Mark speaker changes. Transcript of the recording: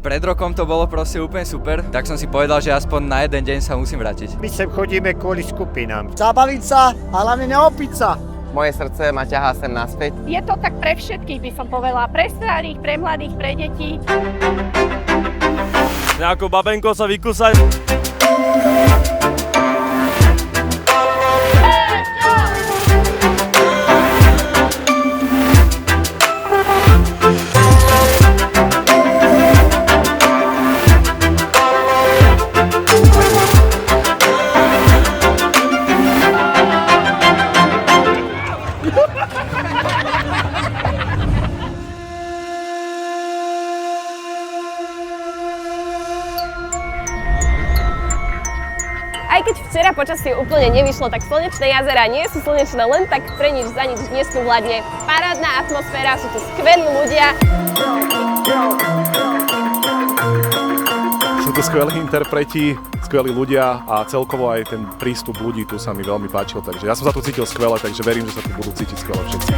Speaker 1: Pred rokom to bolo proste úplne super, tak som si povedal, že aspoň na jeden deň sa musím vrátiť.
Speaker 2: My sem chodíme kvôli skupinám.
Speaker 3: Zabaviť sa a hlavne neopiť sa.
Speaker 4: Moje srdce ma ťahá sem naspäť.
Speaker 5: Je to tak pre všetkých, by som povedala. Pre starých, pre mladých, pre detí.
Speaker 6: Nejakú babenko sa vykúsať.
Speaker 7: Aj keď včera počasie úplne nevyšlo, tak slnečné jazera nie sú slnečné len tak pre nič za nič. Dnes tu vládne parádna atmosféra, sú tu skvelí ľudia.
Speaker 8: Sú tu skvelí interpreti, skvelí ľudia a celkovo aj ten prístup ľudí tu sa mi veľmi páčil, takže ja som sa tu cítil skvele, takže verím, že sa tu budú cítiť skvele všetci.